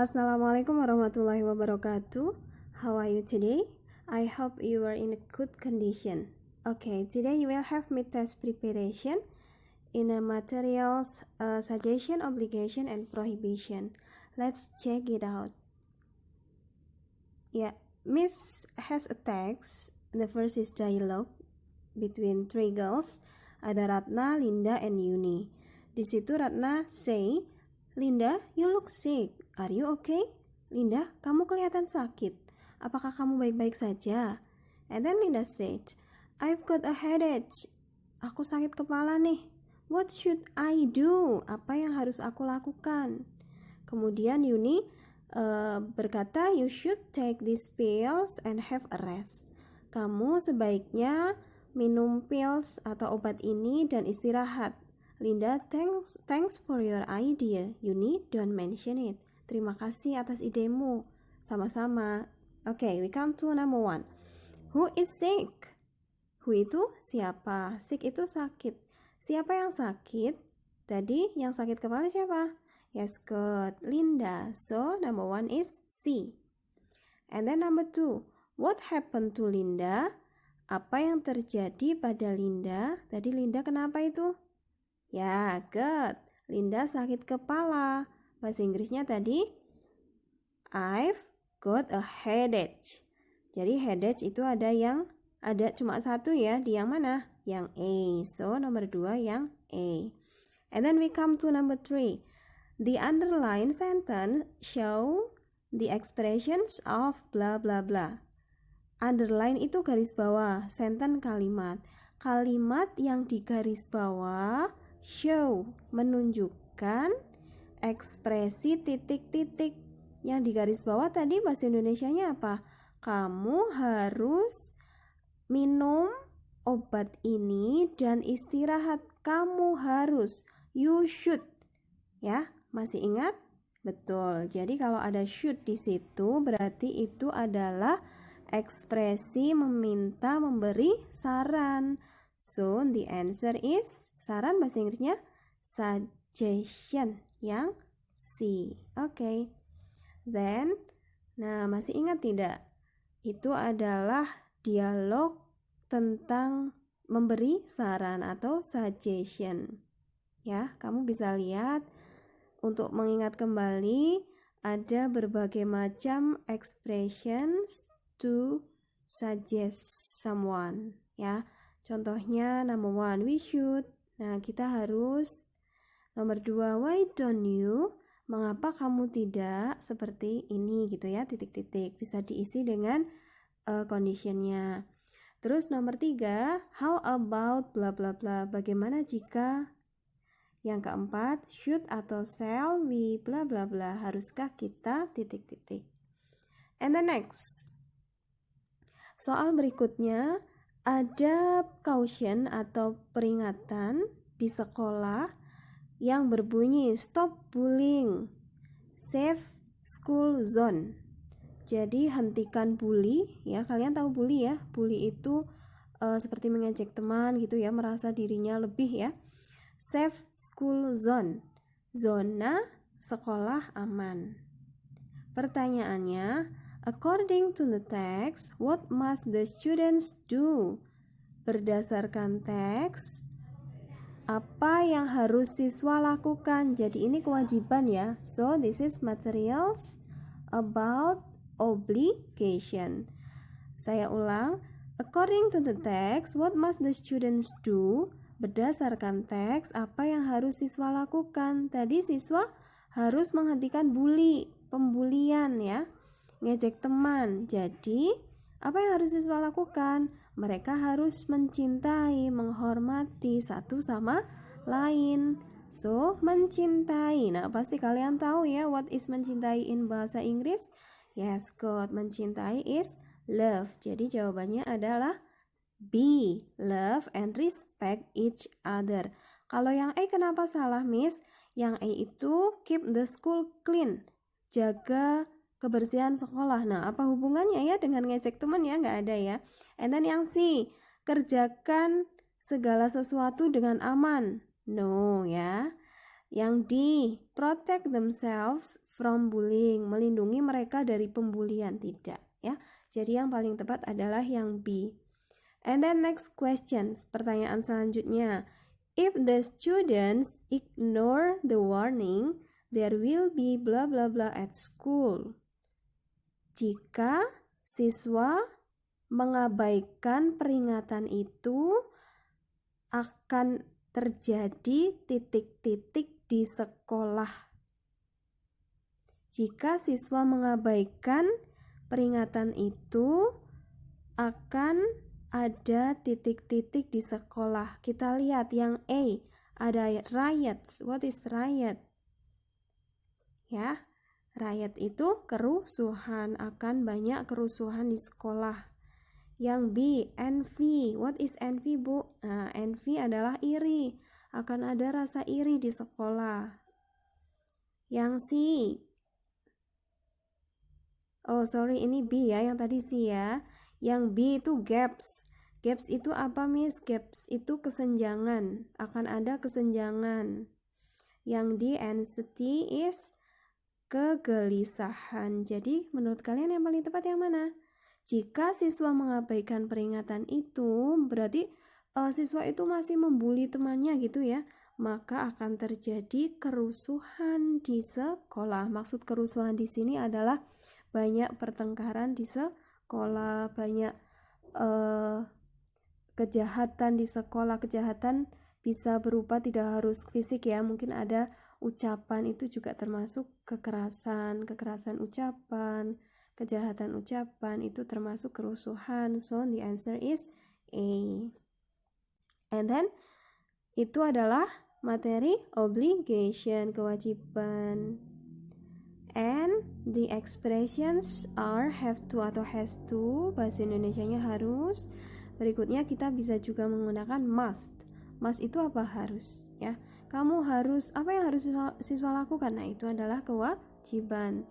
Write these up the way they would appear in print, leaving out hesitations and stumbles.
Assalamualaikum warahmatullahi wabarakatuh. How are you today? I hope you are in a good condition. Okay, today you will have mid test preparation in a materials suggestion, obligation, and prohibition. Let's check it out. Yeah, Miss has a text. The first is dialogue between three girls. Ada Ratna, Linda, and Yuni. Di situ Ratna say, Linda, you look sick. Are you okay? Linda, kamu kelihatan sakit. Apakah kamu baik-baik saja? And then Linda said, I've got a headache. Aku sakit kepala nih. What should I do? Apa yang harus aku lakukan? Kemudian Yuni berkata, you should take these pills and have a rest. Kamu sebaiknya minum pills atau obat ini dan istirahat. Linda, thanks for your idea. Yuni, don't mention it. Terima kasih atas idemu. Sama-sama. Okay, we come to number 1. Who is sick? Who itu siapa? Sick itu sakit. Siapa yang sakit? Tadi yang sakit kepala siapa? Yes, good. Linda. So, number 1 is C. And then number 2. What happened to Linda? Apa yang terjadi pada Linda? Tadi Linda kenapa itu? Ya, good. Linda sakit kepala. Bahasa Inggrisnya tadi, I've got a headache. Jadi headache itu ada cuma satu ya. Di yang mana? Yang A. So, nomor 2 yang A. And then we come to number 3. The underlined sentence show the expressions of blah blah blah. Underline itu garis bawah, sentence kalimat. Kalimat yang di garis bawah show, menunjukkan ekspresi titik-titik. Yang di garis bawah tadi bahasa Indonesianya apa? Kamu harus minum obat ini dan istirahat. Kamu harus, you should. Ya, masih ingat? Betul. Jadi kalau ada should di situ berarti itu adalah ekspresi meminta, memberi saran. So, the answer is, saran bahasa Inggrisnya suggestion, yang C. Okay. Then, masih ingat tidak? Itu adalah dialog tentang memberi saran atau suggestion. Ya, kamu bisa lihat untuk mengingat kembali ada berbagai macam expressions to suggest someone. Ya, contohnya number 1, we should. Nah, kita harus. Nomor 2, why don't you? Mengapa kamu tidak seperti ini gitu ya, titik-titik. Bisa diisi dengan conditionnya. Terus nomor 3, how about bla bla bla. Bagaimana jika? Yang keempat, should atau shall we bla bla bla. Haruskah kita titik-titik. And the next. Soal berikutnya ada caution atau peringatan di sekolah yang berbunyi stop bullying, safe school zone. Jadi hentikan bully ya. Kalian tahu bully ya? Bully itu seperti mengejek teman gitu ya, merasa dirinya lebih ya. Safe school zone, zona sekolah aman. Pertanyaannya, according to the text, what must the students do? Berdasarkan teks, apa yang harus siswa lakukan? Jadi ini kewajiban ya. So this is materials about obligation. Saya ulang. According to the text, what must the students do? Berdasarkan teks, apa yang harus siswa lakukan? Tadi siswa harus menghentikan bully, pembulian ya, ngejek teman. Jadi apa yang harus siswa lakukan? Mereka harus mencintai, menghormati satu sama lain. So, mencintai. Nah, pasti kalian tahu ya what is mencintai in bahasa Inggris? Yes, good. Mencintai is love. Jadi jawabannya adalah B. Love and respect each other. Kalau yang A kenapa salah, Miss? Yang A itu keep the school clean. Jaga kebersihan sekolah. Nah, apa hubungannya ya dengan ngecek teman ya? Nggak ada ya. And then yang C, kerjakan segala sesuatu dengan aman. No ya. Yang D, protect themselves from bullying, melindungi mereka dari pembulian, tidak ya. Jadi yang paling tepat adalah yang B. And then next questions, pertanyaan selanjutnya. If the students ignore the warning, there will be blah blah blah at school. Jika siswa mengabaikan peringatan itu, akan terjadi titik-titik di sekolah. Jika siswa mengabaikan peringatan itu, akan ada titik-titik di sekolah. Kita lihat yang A, ada riots. What is riot? Ya, riot itu kerusuhan, akan banyak kerusuhan di sekolah. Yang B, envy. What is envy, Bu? Nah, envy adalah iri. Akan ada rasa iri di sekolah. Yang C. Oh, sorry, ini B ya, yang tadi C ya. Yang B itu gaps. Gaps itu apa, Miss? Gaps itu kesenjangan. Akan ada kesenjangan. Yang D, anxiety is kegelisahan. Jadi, menurut kalian yang paling tepat yang mana? Jika siswa mengabaikan peringatan itu, berarti siswa itu masih membuli temannya gitu ya. Maka akan terjadi kerusuhan di sekolah. Maksud kerusuhan di sini adalah banyak pertengkaran di sekolah, banyak kejahatan di sekolah. Kejahatan bisa berupa tidak harus fisik ya, mungkin ada ucapan, itu juga termasuk kekerasan ucapan, kejahatan ucapan, itu termasuk kerusuhan. So the answer is A. And then itu adalah materi obligation, kewajiban. And the expressions are have to atau has to, bahasa Indonesianya harus. Berikutnya kita bisa juga menggunakan must. Must itu apa? Harus ya. Kamu harus, apa yang harus siswa lakukan? Nah, itu adalah kewajiban.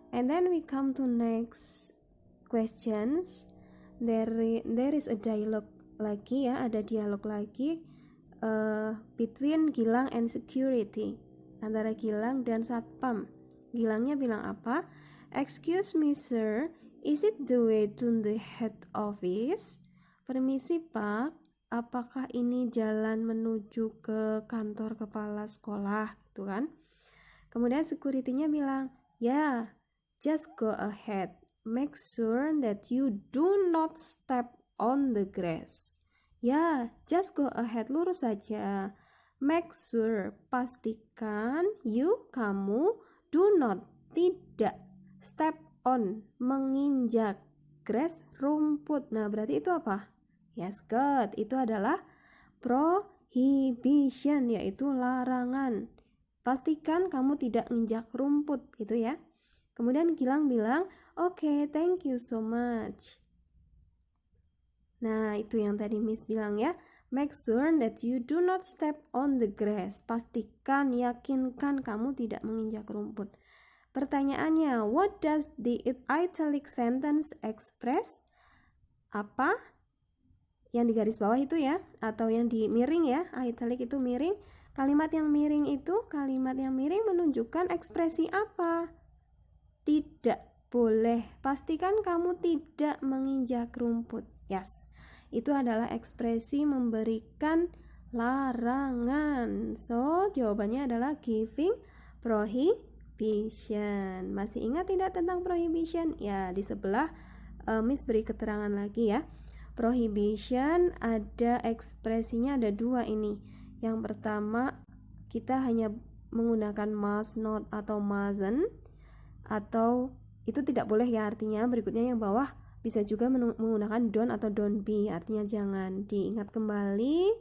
And then we come to next questions. There is a dialogue lagi ya, ada dialog lagi between Gilang and security, antara Gilang dan satpam. Gilangnya bilang apa? Excuse me sir, is it the way to the head office? Permisi pak, apakah ini jalan menuju ke kantor kepala sekolah, gitu kan? Kemudian security-nya bilang, ya, just go ahead. Make sure that you do not step on the grass. Ya, just go ahead, lurus saja. Make sure, pastikan, kamu, do not, tidak, step on, menginjak, grass, rumput. Nah, berarti itu apa? Yes, good. Itu adalah prohibition, yaitu larangan. Pastikan kamu tidak menginjak rumput, gitu ya. Kemudian Gilang bilang, okay, thank you so much. Nah, itu yang tadi Miss bilang ya. Make sure that you do not step on the grass. Pastikan, yakinkan kamu tidak menginjak rumput. Pertanyaannya, what does the italic sentence express? Apa? Yang di garis bawah itu ya, atau yang di miring ya. Italic itu miring. Kalimat yang miring menunjukkan ekspresi apa? Tidak boleh. Pastikan kamu tidak menginjak rumput. Yes. Itu adalah ekspresi memberikan larangan. So, jawabannya adalah giving prohibition. Masih ingat tidak tentang prohibition? Ya, di sebelah Miss beri keterangan lagi ya. Prohibition ada ekspresinya, ada dua ini. Yang pertama, kita hanya menggunakan must, not, atau mustn't. Atau itu tidak boleh ya artinya. Berikutnya yang bawah bisa juga menggunakan don't atau don't be, artinya jangan. Diingat kembali,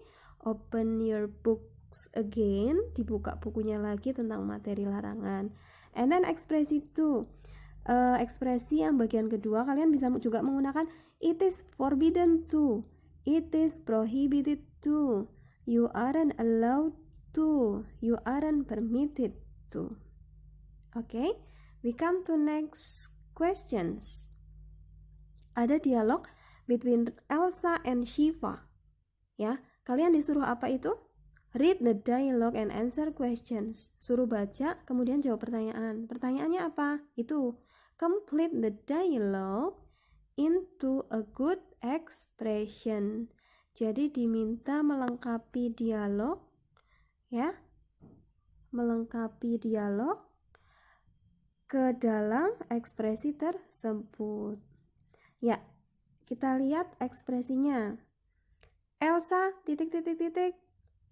open your books again, dibuka bukunya lagi tentang materi larangan. And then ekspresi itu, ekspresi yang bagian kedua, kalian bisa juga menggunakan it is forbidden to, it is prohibited to, you aren't allowed to, you aren't permitted to. Okay, we come to next questions. Ada dialog between Elsa and Shiva. Ya, kalian disuruh apa itu? Read the dialogue and answer questions. Suruh baca, kemudian jawab pertanyaan. Pertanyaannya apa? Itu. Complete the dialogue into a good expression. Jadi diminta melengkapi dialog, ya. Melengkapi dialog ke dalam ekspresi tersebut. Ya, kita lihat ekspresinya. Elsa, titik.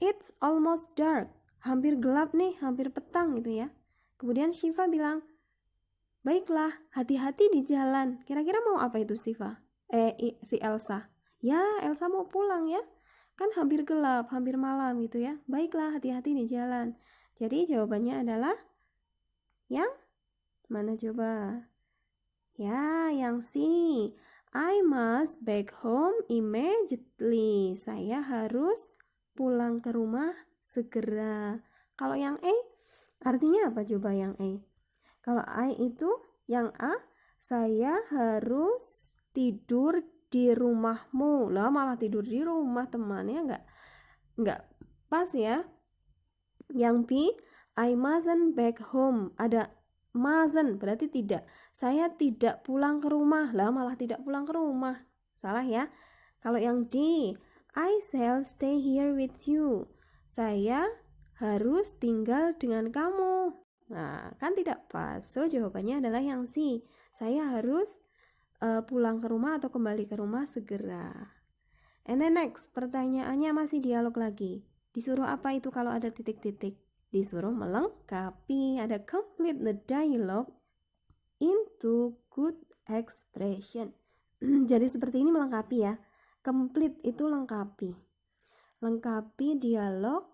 It's almost dark. Hampir gelap nih, hampir petang gitu ya. Kemudian Shiva bilang, baiklah, hati-hati di jalan. Kira-kira mau apa itu Shiva? Si Elsa. Ya, Elsa mau pulang ya. Kan hampir gelap, hampir malam gitu ya. Baiklah, hati-hati di jalan. Jadi jawabannya adalah yang mana coba? Ya, yang C. I must back home immediately. Saya harus pulang ke rumah segera. Kalau yang E, artinya apa coba yang E? Kalau I itu, yang A, saya harus tidur di rumahmu. Lah malah tidur di rumah temannya nggak pas ya. Yang B, I mustn't back home. Ada mustn't berarti tidak. Saya tidak pulang ke rumah. Lah malah tidak pulang ke rumah. Salah ya. Kalau yang D, I shall stay here with you. Saya harus tinggal dengan kamu. Nah, kan tidak pas. So, jawabannya adalah yang C. Saya harus pulang ke rumah atau kembali ke rumah segera. And then next, pertanyaannya masih dialog lagi. Disuruh apa itu kalau ada titik-titik? Disuruh melengkapi. Ada complete the dialogue into good expression. Jadi seperti ini melengkapi ya. Complete itu lengkapi. Lengkapi dialog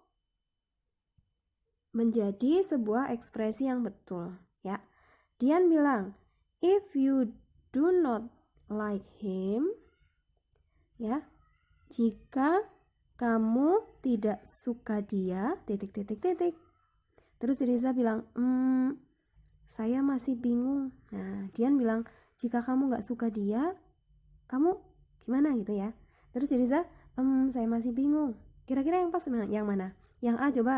menjadi sebuah ekspresi yang betul, ya. Dian bilang, if you do not like him, ya. Jika kamu tidak suka dia, titik. Terus Riza bilang, saya masih bingung. Nah, Dian bilang, jika kamu gak suka dia, kamu gimana gitu ya. Terus Riza, saya masih bingung. Kira-kira yang pas yang mana? Yang A coba,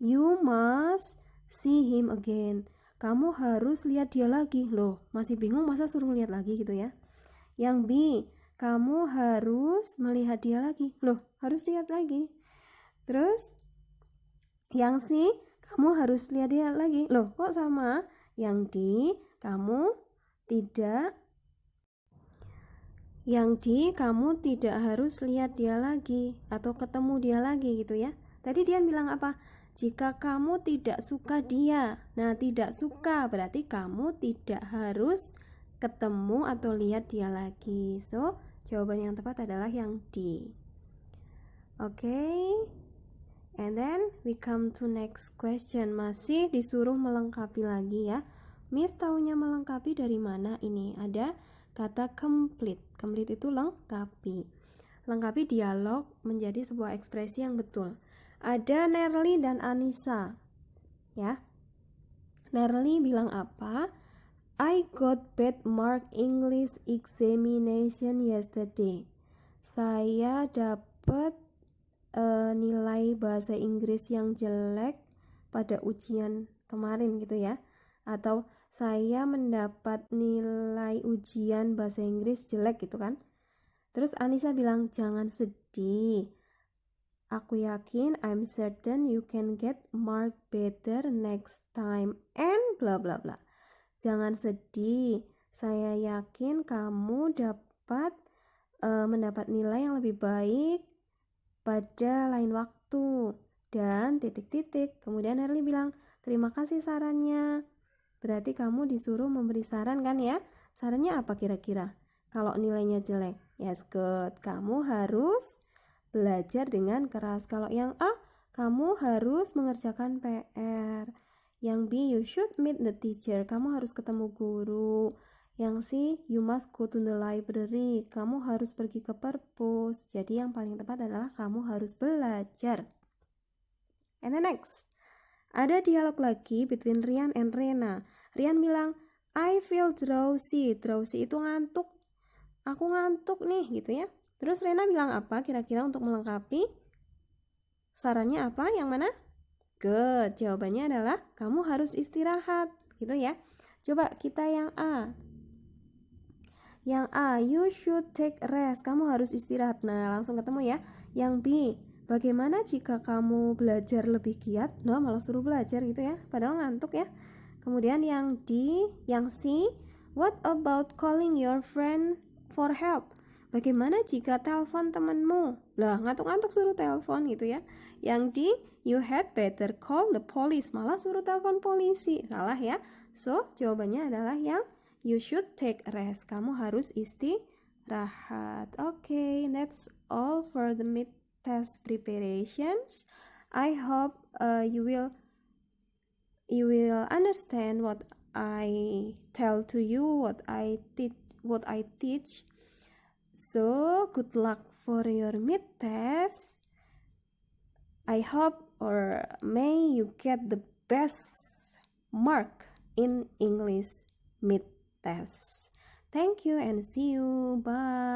you must see him again. Kamu harus lihat dia lagi. Loh, masih bingung masa suruh lihat lagi gitu ya. Yang B, kamu harus melihat dia lagi. Loh, harus lihat lagi. Terus yang C, kamu harus lihat dia lagi. Loh, kok sama? Yang D, kamu tidak harus lihat dia lagi atau ketemu dia lagi gitu ya. Tadi Dian bilang apa? Jika kamu tidak suka dia. Nah, tidak suka berarti kamu tidak harus ketemu atau lihat dia lagi. So, jawaban yang tepat adalah yang D. Okay. And then we come to next question. Masih disuruh melengkapi lagi ya. Miss taunya melengkapi dari mana ini? Ada kata complete. Complete itu lengkapi. Lengkapi dialog menjadi sebuah ekspresi yang betul. Ada Nerly dan Anissa. Ya. Nerly bilang apa? I got bad mark English examination yesterday. Saya dapat nilai bahasa Inggris yang jelek pada ujian kemarin gitu ya. Atau saya mendapat nilai ujian bahasa Inggris jelek gitu kan. Terus Anissa bilang jangan sedih. Aku yakin, I'm certain you can get mark better next time and bla bla bla. Jangan sedih. Saya yakin kamu dapat mendapat nilai yang lebih baik pada lain waktu dan titik-titik. Kemudian Herli bilang, terima kasih sarannya. Berarti kamu disuruh memberi saran kan ya? Sarannya apa kira-kira? Kalau nilainya jelek, yes good. Kamu harus belajar dengan keras. Kalau yang A, kamu harus mengerjakan PR. Yang B, you should meet the teacher. Kamu harus ketemu guru. Yang C, you must go to the library. Kamu harus pergi ke perpus. Jadi yang paling tepat adalah kamu harus belajar. And the next, ada dialog lagi between Rian and Rena. Rian bilang, I feel drowsy. Drowsy itu ngantuk. Aku ngantuk nih gitu ya. Terus Rena bilang apa kira-kira untuk melengkapi? Sarannya apa? Yang mana? Good. Jawabannya adalah kamu harus istirahat, gitu ya. Coba kita yang A. Yang A, you should take rest. Kamu harus istirahat. Nah, langsung ketemu ya. Yang B, bagaimana jika kamu belajar lebih giat? Nah, malah suruh belajar gitu ya. Padahal ngantuk ya. Kemudian yang D, yang C, what about calling your friend for help? Bagaimana jika telepon temanmu? Lah, ngantuk-ngantuk suruh telepon gitu ya. Yang D, you had better call the police. Malah suruh telepon polisi. Salah ya. So, jawabannya adalah yang you should take rest. Kamu harus istirahat. Okay, that's all for the mid test preparations. I hope you will understand what I tell to you, what I teach. So, good luck for your mid test. I hope or may you get the best mark in English mid test. Thank you and see you. Bye.